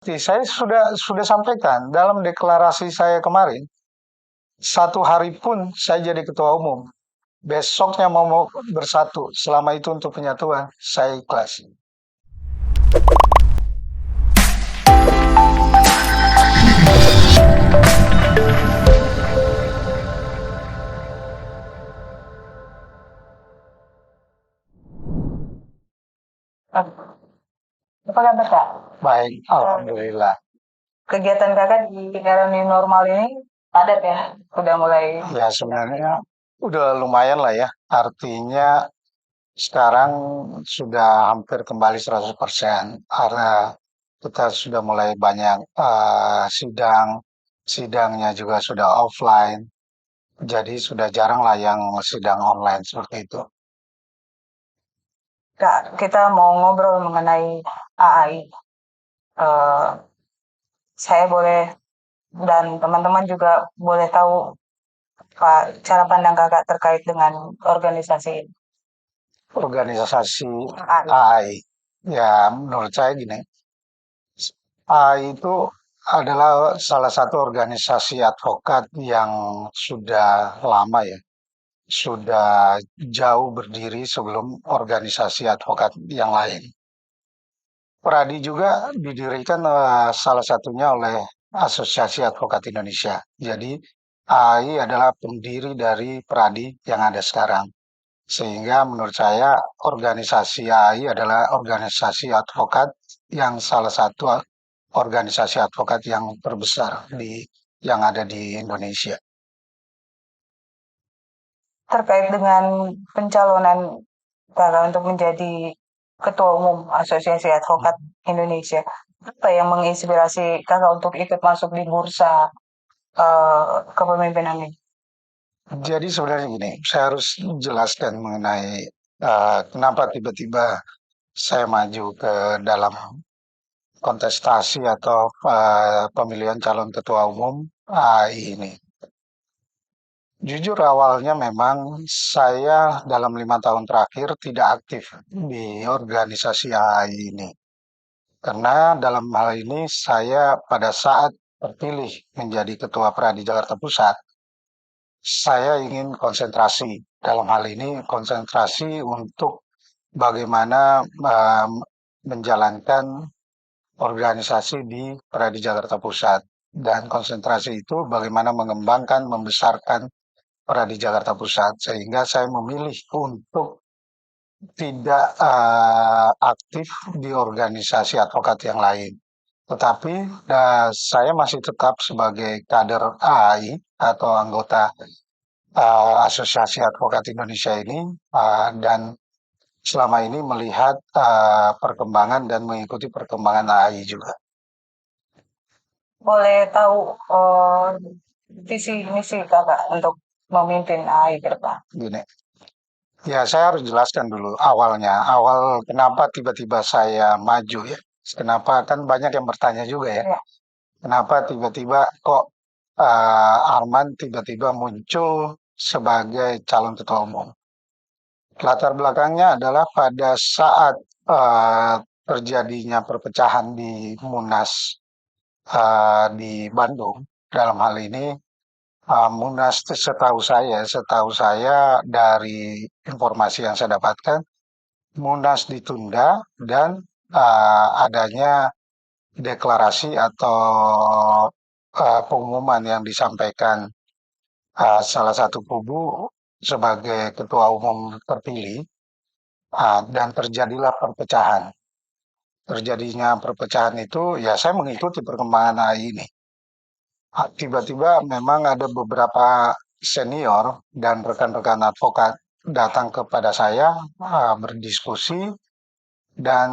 Saya sudah sampaikan dalam deklarasi saya kemarin, satu hari pun saya jadi ketua umum. Besoknya mau bersatu, selama itu untuk penyatuan, saya ikhlas. Apa kabar Kak? Baik, alhamdulillah. Kegiatan Kakak di era new normal ini padat ya? Udah mulai. Ya sebenarnya udah lumayan lah ya. Artinya sekarang sudah hampir kembali 100% karena kita sudah mulai banyak sidang, sidangnya juga sudah offline. Jadi sudah jarang lah yang sidang online seperti itu. Kak, kita mau ngobrol mengenai AI. Eh, saya boleh dan teman-teman juga boleh tahu Pak, cara pandang Kakak terkait dengan organisasi ini. Organisasi AI. AI, ya menurut saya gini, AI itu adalah salah satu organisasi advokat yang sudah lama ya, sudah jauh berdiri sebelum organisasi advokat yang lain. Pradi juga didirikan salah satunya oleh Asosiasi Advokat Indonesia. Jadi AI adalah pendiri dari Pradi yang ada sekarang. Sehingga menurut saya organisasi AI adalah organisasi advokat yang salah satu organisasi advokat yang terbesar yang ada di Indonesia. Terkait dengan pencalonan Kakak untuk menjadi Ketua Umum Asosiasi Advokat Indonesia, apa yang menginspirasi Kakak untuk ikut masuk di bursa kepemimpinan ini? Jadi sebenarnya gini, saya harus jelaskan mengenai kenapa tiba-tiba saya maju ke dalam kontestasi atau pemilihan calon ketua umum AI ini. Jujur awalnya memang saya dalam 5 tahun terakhir tidak aktif di organisasi AI ini. Karena dalam hal ini saya pada saat terpilih menjadi Ketua Pradi Jakarta Pusat, saya ingin konsentrasi. Dalam hal ini konsentrasi untuk bagaimana menjalankan organisasi di Pradi Jakarta Pusat. Dan konsentrasi itu bagaimana mengembangkan, membesarkan Pradi Jakarta Pusat. Sehingga saya memilih untuk tidak aktif di organisasi advokat yang lain. Tetapi saya masih tetap sebagai kader AI atau anggota Asosiasi Advokat Indonesia ini dan selama ini melihat perkembangan dan mengikuti perkembangan AI juga. Boleh tahu visi misi Kakak untuk memimpin AI ke depan? Gini, ya saya harus jelaskan dulu awalnya. Awal kenapa tiba-tiba saya maju ya. Kenapa kan banyak yang bertanya juga ya. Ya. Kenapa tiba-tiba kok Arman tiba-tiba muncul sebagai calon ketua umum? Latar belakangnya adalah pada saat terjadinya perpecahan di Munas di Bandung. Dalam hal ini Munas setahu saya dari informasi yang saya dapatkan, Munas ditunda dan adanya deklarasi atau pengumuman yang disampaikan salah satu kubu sebagai ketua umum terpilih dan terjadilah perpecahan. Terjadinya perpecahan itu ya saya mengikuti perkembangan AI ini. Tiba-tiba memang ada beberapa senior dan rekan-rekan advokat datang kepada saya berdiskusi dan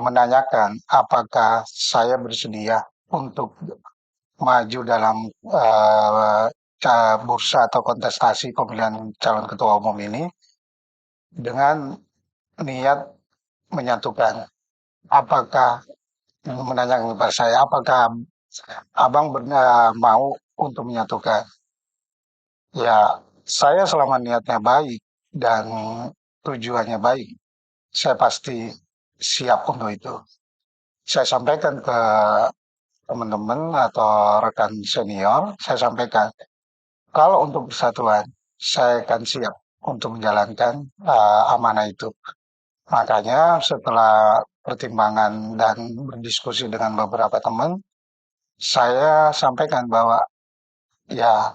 menanyakan apakah saya bersedia untuk maju dalam bursa atau kontestasi pemilihan calon ketua umum ini dengan niat menyatukan. Apakah menanyakan kepada saya, apakah abang benar mau untuk menyatukan? Ya, saya selama niatnya baik dan tujuannya baik, saya pasti siap untuk itu. Saya sampaikan ke teman-teman atau rekan senior, saya sampaikan, kalau untuk persatuan, saya akan siap untuk menjalankan amanah itu. Makanya setelah pertimbangan dan berdiskusi dengan beberapa teman, saya sampaikan bahwa ya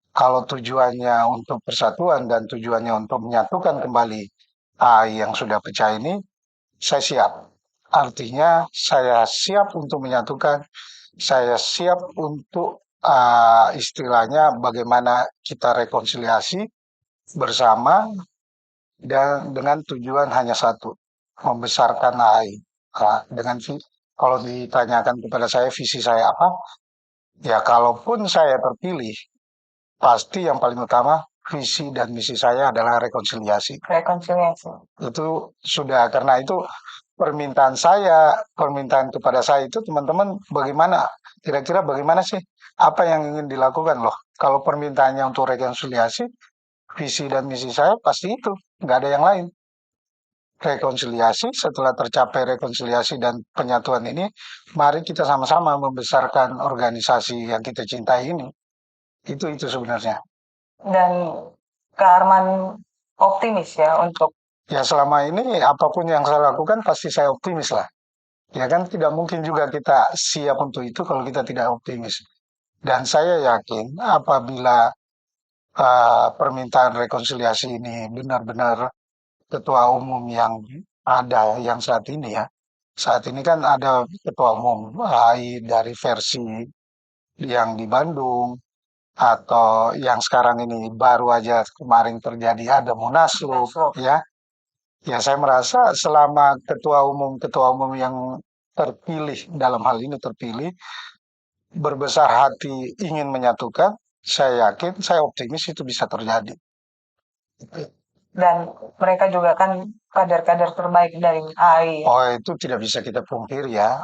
kalau tujuannya untuk persatuan dan tujuannya untuk menyatukan kembali AI yang sudah pecah ini, saya siap. Artinya saya siap untuk menyatukan, saya siap untuk istilahnya bagaimana kita rekonsiliasi bersama dan dengan tujuan hanya satu, membesarkan AI. Dengan kalau ditanyakan kepada saya visi saya apa, ya kalaupun saya terpilih, pasti yang paling utama visi dan misi saya adalah rekonsiliasi. Rekonsiliasi. Itu sudah, karena itu permintaan kepada saya itu teman-teman bagaimana, kira-kira bagaimana sih, apa yang ingin dilakukan loh. Kalau permintaannya untuk rekonsiliasi, visi dan misi saya pasti itu, nggak ada yang lain. Rekonsiliasi, setelah tercapai rekonsiliasi dan penyatuan ini, mari kita sama-sama membesarkan organisasi yang kita cintai ini. Itu sebenarnya. Dan Kak Arman optimis ya untuk Ya selama ini apapun yang saya lakukan pasti saya optimis lah. Ya kan tidak mungkin juga kita siap untuk itu kalau kita tidak optimis. Dan saya yakin apabila permintaan rekonsiliasi ini benar-benar ketua umum yang ada yang saat ini ya. Saat ini kan ada ketua umum dari versi yang di Bandung atau yang sekarang ini baru aja kemarin terjadi ada Munaslup Munaslup. ya. Ya saya merasa selama ketua umum yang terpilih dalam hal ini terpilih berbesar hati ingin menyatukan, saya yakin, saya optimis itu bisa terjadi. Dan mereka juga kan kader-kader terbaik dari AI. Oh itu tidak bisa kita pungkiri ya.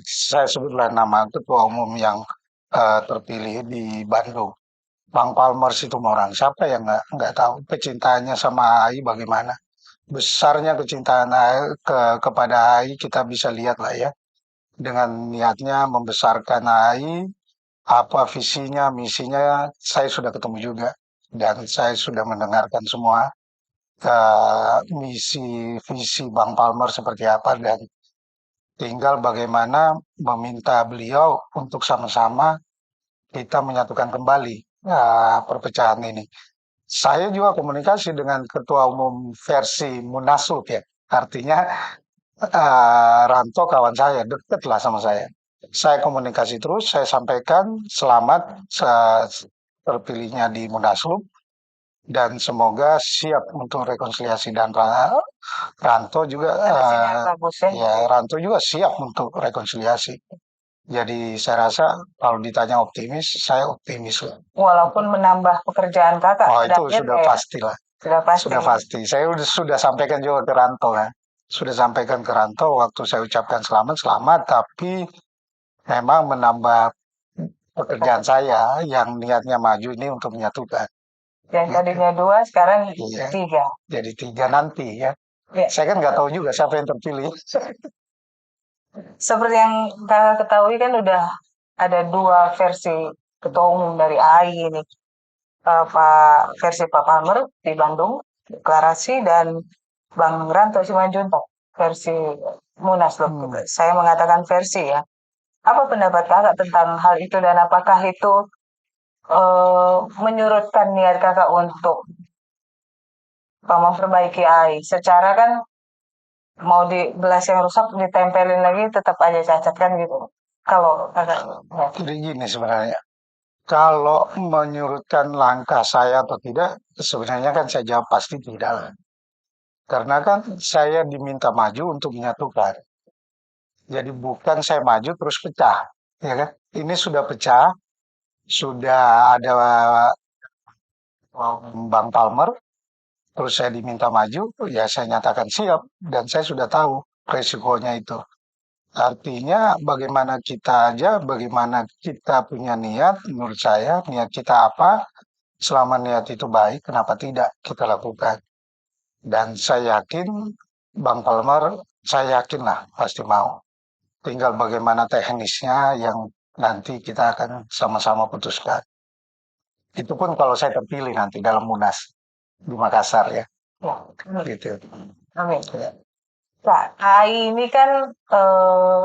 Saya sebutlah nama ketua umum yang terpilih di Bandung. Bang Palmer itu orang siapa yang nggak tahu kecintaannya sama AI bagaimana. Besarnya kecintaan AI kepada AI kita bisa lihat lah ya. Dengan niatnya membesarkan AI, apa visinya, misinya, saya sudah ketemu juga. Dan saya sudah mendengarkan semua misi, visi Bang Palmer seperti apa. Dan tinggal bagaimana meminta beliau untuk sama-sama kita menyatukan kembali perpecahan ini. Saya juga komunikasi dengan ketua umum versi Munaslup ya. Artinya Ranto kawan saya, deket lah sama saya. Saya komunikasi terus, saya sampaikan selamat terpilihnya di Munaslup dan semoga siap untuk rekonsiliasi dan Ranto juga Bagus ya. ya Ranto juga siap untuk rekonsiliasi. Jadi saya rasa kalau ditanya optimis, saya optimis lah. Walaupun menambah pekerjaan kakak. Oh itu akhirnya sudah ya, pasti lah. sudah pasti. Sudah pasti. Saya sudah sampaikan juga ke Ranto kan. Sudah sampaikan ke Ranto waktu saya ucapkan selamat, selamat, tapi memang menambah pekerjaan saya yang niatnya maju ini untuk menyatukan. Yang Gitu. tadinya 2, sekarang Iya. 3. Jadi 3 nanti ya. Ya. Saya kan nggak tahu juga siapa yang terpilih. Seperti yang kakak ketahui kan udah ada 2 versi ketua umum dari AI ini. Versi Pak Palmer di Bandung, deklarasi, dan Bang Ranto Simanjuntak versi Munaslup. Saya mengatakan versi ya. Apa pendapat kakak tentang hal itu dan apakah itu menyurutkan niat kakak untuk memperbaiki AI? Secara kan mau di gelas yang rusak ditempelin lagi tetap aja cacat kan gitu. Kalau kakak ya. Jadi gini sebenarnya. Kalau menyurutkan langkah saya atau tidak, sebenarnya kan saya jawab pasti tidak lah. Karena kan saya diminta maju untuk menyatukan. Jadi bukan saya maju terus pecah, ya kan? Ini sudah pecah, sudah ada Bang Palmer, terus saya diminta maju, ya saya nyatakan siap dan saya sudah tahu resikonya itu. Artinya bagaimana kita aja, bagaimana kita punya niat, menurut saya niat kita apa, selama niat itu baik, kenapa tidak kita lakukan. Dan saya yakin Bang Palmer, saya yakin lah pasti mau. tinggal bagaimana teknisnya yang nanti kita akan sama-sama putuskan. Itu pun kalau saya terpilih nanti dalam Munas di Makassar ya, Ya, amin. gitu. Amin. Ya, Kak, AI ini kan eh,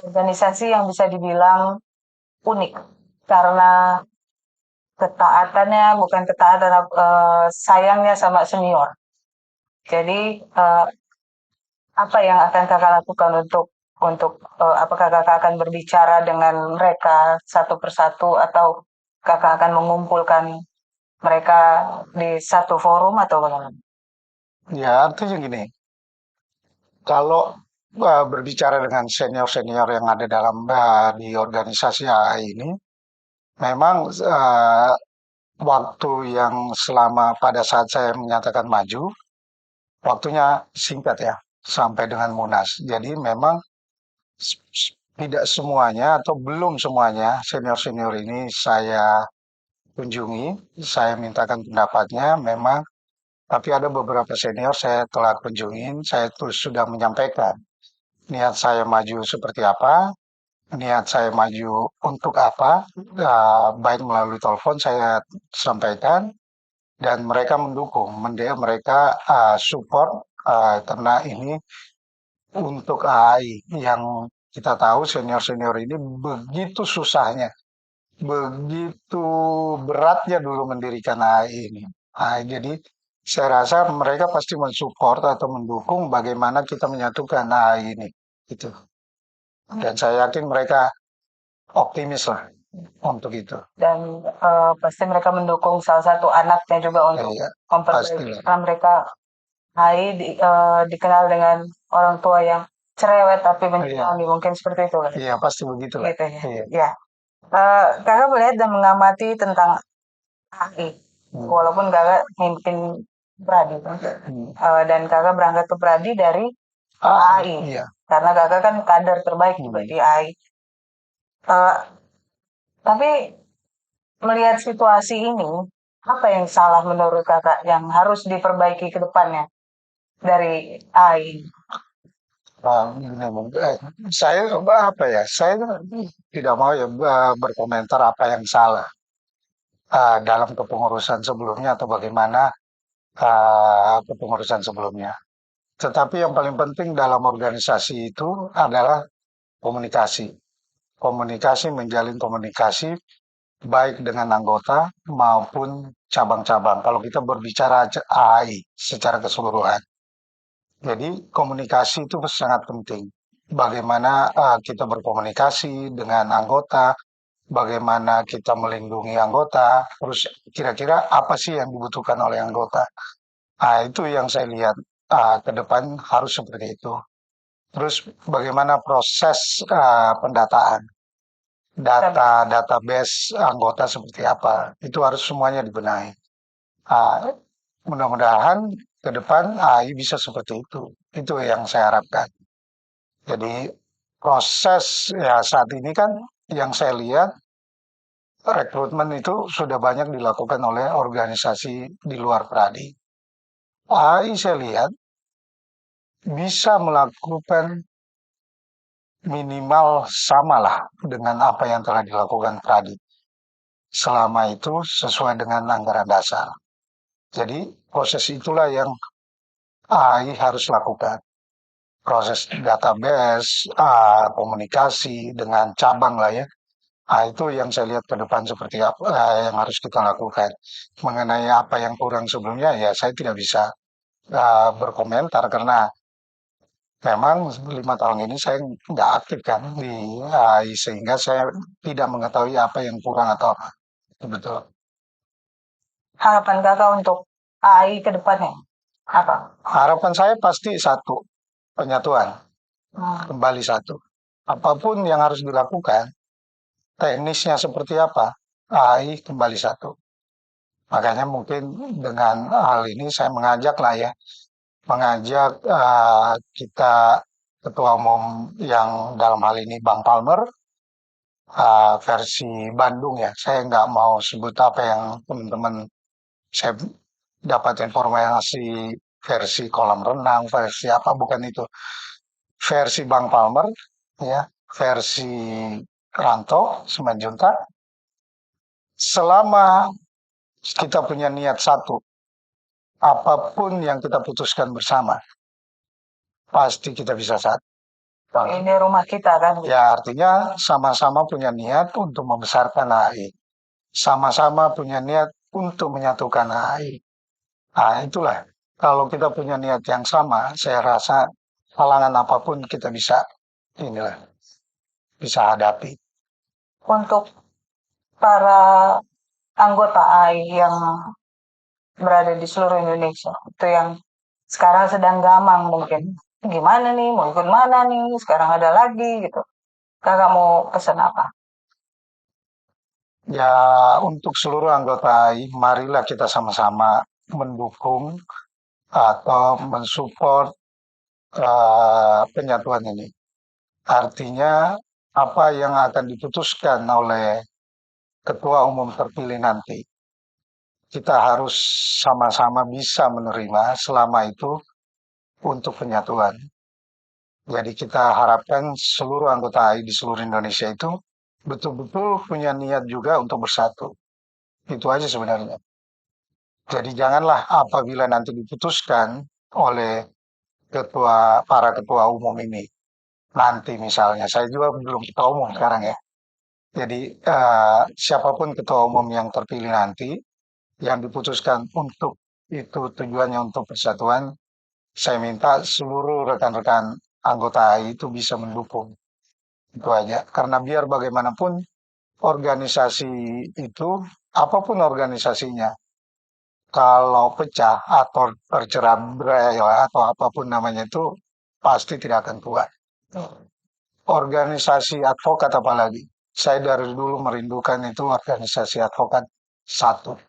organisasi yang bisa dibilang unik karena ketaatannya bukan ketaatan, sayangnya sama senior. Jadi apa yang akan kakak lakukan untuk apakah kakak akan berbicara dengan mereka satu persatu atau kakak akan mengumpulkan mereka di satu forum atau bagaimana? ya artinya gini, kalau berbicara dengan senior-senior yang ada di organisasi AI ini, memang waktu yang selama pada saat saya menyatakan maju, waktunya singkat ya, sampai dengan Munas. Jadi memang tidak semuanya atau belum semuanya senior-senior ini saya kunjungi, saya mintakan pendapatnya memang, tapi ada beberapa senior saya telah kunjungin, saya tuh sudah menyampaikan niat saya maju seperti apa, niat saya maju untuk apa, baik melalui telepon saya sampaikan, dan mereka mendukung, mereka support, karena ini untuk AI yang kita tahu senior-senior ini begitu susahnya, begitu beratnya dulu mendirikan AI ini. Jadi saya rasa mereka pasti mensupport atau mendukung bagaimana kita menyatukan AI ini. Gitu. Dan saya yakin mereka optimis lah untuk itu. Dan pasti mereka mendukung salah satu anaknya juga untuk Ya, memperbaiki pastilah. karena mereka AI dikenal dengan orang tua yang cerewet tapi Iya, menyebalkan, mungkin seperti itu kan? iya pasti begitulah. Gitu ya. Iya. Ya. Kakak melihat dan mengamati tentang AI, Hmm. walaupun kakak mimpin Pradi kan? Hmm. Dan kakak berangkat ke Pradi dari AI, Iya. karena kakak kan kader terbaik juga Hmm. di AI. Eh, tapi melihat situasi ini, apa yang salah menurut kakak yang harus diperbaiki ke depannya dari AI? Saya apa ya? Saya tidak mau ya berkomentar apa yang salah dalam kepengurusan sebelumnya atau bagaimana kepengurusan sebelumnya. Tetapi yang paling penting dalam organisasi itu adalah komunikasi. Komunikasi, menjalin komunikasi baik dengan anggota maupun cabang-cabang. Kalau kita berbicara AI secara keseluruhan. Jadi komunikasi itu sangat penting. Bagaimana kita berkomunikasi dengan anggota, bagaimana kita melindungi anggota, terus kira-kira apa sih yang dibutuhkan oleh anggota. Itu yang saya lihat ke depan harus seperti itu. Terus bagaimana proses pendataan, data database anggota seperti apa, itu harus semuanya dibenahi. Ah, Mudah-mudahan ke depan AI bisa seperti itu. Itu yang saya harapkan. Jadi proses ya saat ini kan yang saya lihat rekrutmen itu sudah banyak dilakukan oleh organisasi di luar Pradi. AI saya lihat bisa melakukan minimal samalah dengan apa yang telah dilakukan Pradi. Selama itu sesuai dengan anggaran dasar. Jadi proses itulah yang AI harus lakukan. Proses database, komunikasi dengan cabang lah ya. Itu yang saya lihat ke depan seperti apa yang harus kita lakukan. Mengenai apa yang kurang sebelumnya, ya saya tidak bisa berkomentar karena memang 5 tahun ini saya nggak aktif kan di AI sehingga saya tidak mengetahui apa yang kurang atau apa. Betul. Harapan kakak untuk AI ke depannya apa? Harapan saya pasti satu, penyatuan, Hmm. kembali satu. Apapun yang harus dilakukan, teknisnya seperti apa, AI kembali satu. Makanya mungkin dengan hal ini saya mengajak lah ya, mengajak kita ketua umum yang dalam hal ini Bang Palmer versi Bandung ya. Saya nggak mau sebut apa yang teman-teman saya dapat informasi versi kolam renang, versi apa bukan itu. versi Bang Palmer, ya, versi Ranto Simanjuntak, selama kita punya niat satu, apapun yang kita putuskan bersama, pasti kita bisa satu. Ini rumah kita kan. Ya, artinya sama-sama punya niat untuk membesarkan AI. Sama-sama punya niat untuk menyatukan AI. Nah, itulah. Kalau kita punya niat yang sama, saya rasa halangan apapun kita bisa bisa hadapi. Untuk para anggota AI yang berada di seluruh Indonesia, itu yang sekarang sedang gamang mungkin. Gimana nih, mau ikut mana nih, sekarang ada lagi gitu. Kakak mau pesan apa? Ya, untuk seluruh anggota AI, marilah kita sama-sama mendukung atau mensupport penyatuan ini. Artinya apa yang akan diputuskan oleh ketua umum terpilih nanti, kita harus sama-sama bisa menerima selama itu untuk penyatuan. Jadi kita harapkan seluruh anggota AI di seluruh Indonesia itu betul-betul punya niat juga untuk bersatu. Itu aja sebenarnya. Jadi janganlah apabila nanti diputuskan oleh para ketua umum ini, nanti misalnya, saya juga belum ketua umum sekarang ya. Jadi siapapun ketua umum yang terpilih nanti, yang diputuskan untuk itu tujuannya untuk persatuan, saya minta seluruh rekan-rekan anggota AI itu bisa mendukung. Itu aja. Karena biar bagaimanapun organisasi itu, apapun organisasinya, kalau pecah atau tercerai berai atau apapun namanya itu pasti tidak akan kuat. Organisasi advokat apalagi. Saya dari dulu merindukan itu organisasi advokat satu.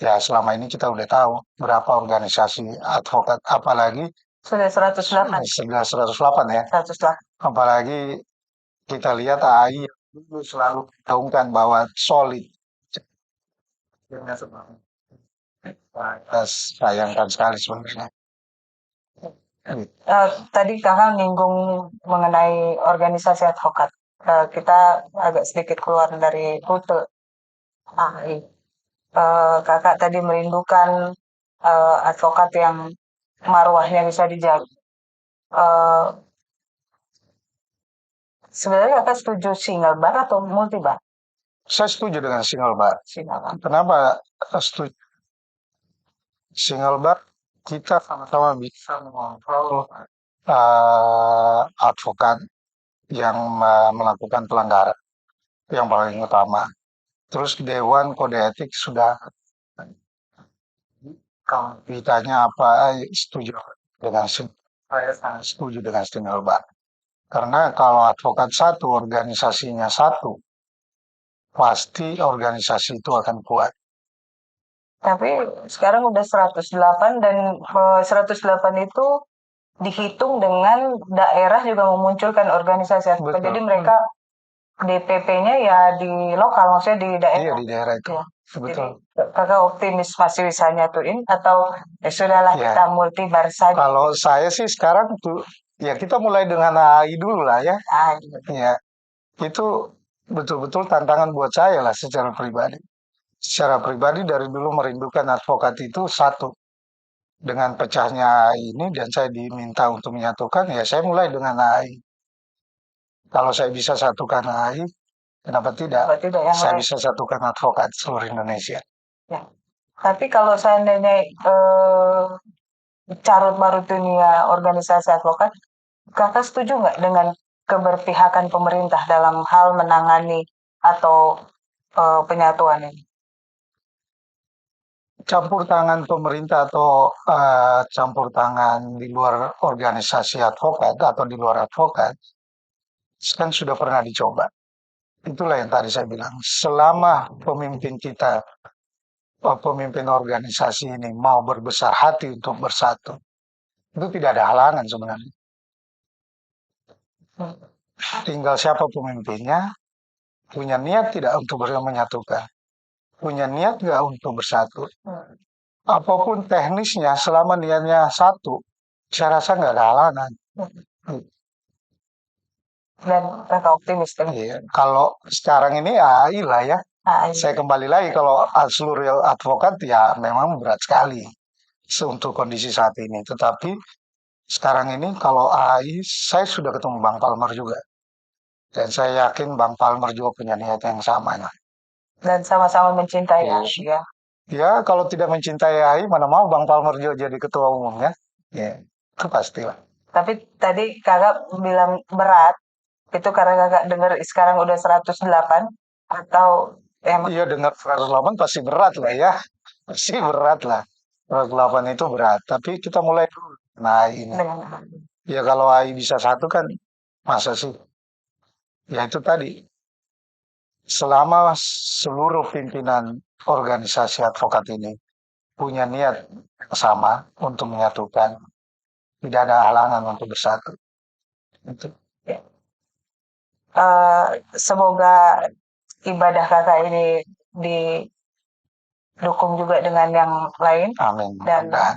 Ya selama ini kita udah tahu berapa organisasi advokat, apalagi Sudah 108. sudah 108 ya. 108. Apalagi kita lihat AI dulu selalu gaungkan bahwa solid. Kita sayangkan sekali sebenarnya. Tadi kakak nyinggung mengenai organisasi advokat. Kita agak sedikit keluar dari rute AI. Kakak tadi merindukan advokat yang marwahnya bisa dijaga. Sebenarnya kakak setuju single bar atau multi bar? Saya setuju dengan single bar. Single bar. Kenapa setuju? Single bar kita sama-sama bisa mengontrol advokat yang melakukan pelanggaran yang paling utama. Terus Dewan Kode Etik sudah kalau ditanya apa setuju dengan saya sangat setuju dengan single bar. Karena kalau advokat satu, organisasinya satu, pasti organisasi itu akan kuat. Tapi sekarang udah 108 dan 108 itu dihitung dengan daerah juga memunculkan organisasi advokat. Betul. Jadi mereka DPP-nya ya di lokal, maksudnya di daerah. Iya di daerah itu. Ya. Betul. Jadi, kakak optimis masih bisa nyatuin atau ya sudahlah Ya. kita multi bar saja. Kalau saya sih sekarang tuh ya kita mulai dengan AI dulu lah ya. Ya. Itu betul-betul tantangan buat saya lah secara pribadi. Secara pribadi dari dulu merindukan advokat itu satu. Dengan pecahnya AI ini dan saya diminta untuk menyatukan, ya saya mulai dengan AI. Kalau saya bisa satukan AI, kenapa tidak? Kenapa tidak yang Saya lain? bisa satukan advokat seluruh Indonesia. Ya. Tapi kalau seandainya carut marut dunia organisasi advokat, kakak setuju nggak dengan keberpihakan pemerintah dalam hal menangani atau penyatuan ini? Campur tangan pemerintah atau campur tangan di luar organisasi advokat atau di luar advokat, kan sudah pernah dicoba. Itulah yang tadi saya bilang. Selama pemimpin kita, pemimpin organisasi ini mau berbesar hati untuk bersatu, itu tidak ada halangan sebenarnya. Tinggal siapa pemimpinnya, punya niat tidak untuk menyatukan, punya niat nggak untuk bersatu. Apapun teknisnya, selama niatnya satu, saya rasa nggak ada halangan. Dan Kakak optimis kan? Iya. Kalau sekarang ini AI lah ya. AI. Saya kembali lagi kalau seluruh advokat ya memang berat sekali untuk kondisi saat ini. Tetapi sekarang ini kalau AI, saya sudah ketemu Bang Palmer juga. Dan saya yakin Bang Palmer juga punya niat yang sama. Nah. Dan sama-sama mencintai Iya. AI ya. Ya, kalau tidak mencintai AI, mana mau Bang Palmer juga jadi ketua umumnya. Ya, itu pastilah. Tapi tadi Kakak bilang berat, itu karena Kakak dengar sekarang udah 108 atau emang Iya, dengar 108 pasti berat lah ya. Pasti berat lah. 108 itu berat. Tapi kita mulai dulu. Nah, ini. dengan Ya kalau AI bisa satu kan, masa sih? Ya itu tadi. Selama seluruh pimpinan organisasi advokat ini punya niat sama untuk menyatukan, tidak ada halangan untuk bersatu. Itu. semoga ibadah Kakak ini didukung juga dengan yang lain Amin. dan Mudah-mudahan.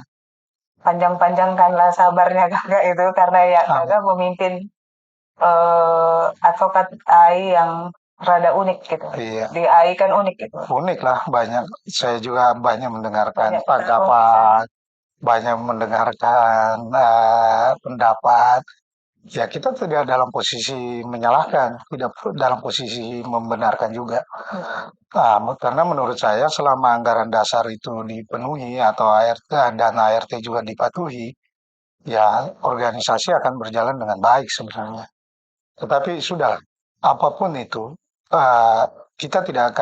panjang-panjangkanlah sabarnya Kakak itu karena ya Amin. Kakak memimpin advokat AI yang rada unik gitu. Iya. Di AI kan unik gitu. Unik lah, banyak. Saya juga banyak mendengarkan Banyak tanggapan, banyak mendengarkan pendapat. Ya kita tidak dalam posisi menyalahkan, tidak dalam posisi membenarkan juga. Karena menurut saya selama anggaran dasar itu dipenuhi atau ART dan ART juga dipatuhi, ya organisasi akan berjalan dengan baik sebenarnya. Tetapi sudah, apapun itu, kita tidak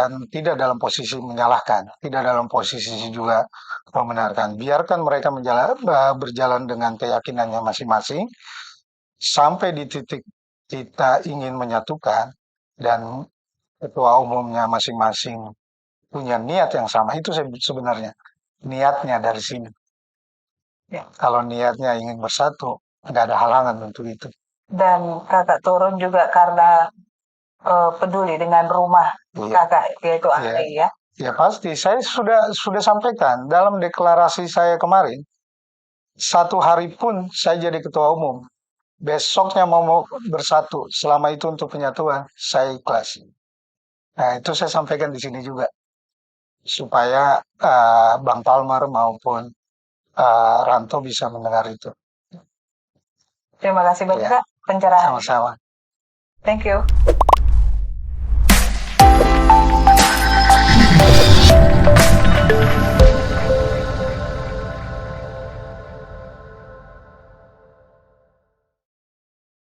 dalam posisi menyalahkan, tidak dalam posisi juga membenarkan. Biarkan mereka berjalan dengan keyakinannya masing-masing, sampai di titik kita ingin menyatukan dan ketua umumnya masing-masing punya niat yang sama. Itu sebenarnya niatnya dari sini. Ya. Kalau niatnya ingin bersatu, nggak ada halangan untuk itu. Dan Kakak turun juga karena peduli dengan rumah Kakak, yaitu AI ya. Ya pasti, saya sudah sampaikan dalam deklarasi saya kemarin. 1 hari pun saya jadi ketua umum. Besoknya mau bersatu, selama itu untuk penyatuan, saya ikhlas. Nah, itu saya sampaikan di sini juga. Supaya Bang Palmer maupun Ranto bisa mendengar itu. Terima kasih banyak Ya. Kak pencerahan. Sama-sama. Thank you.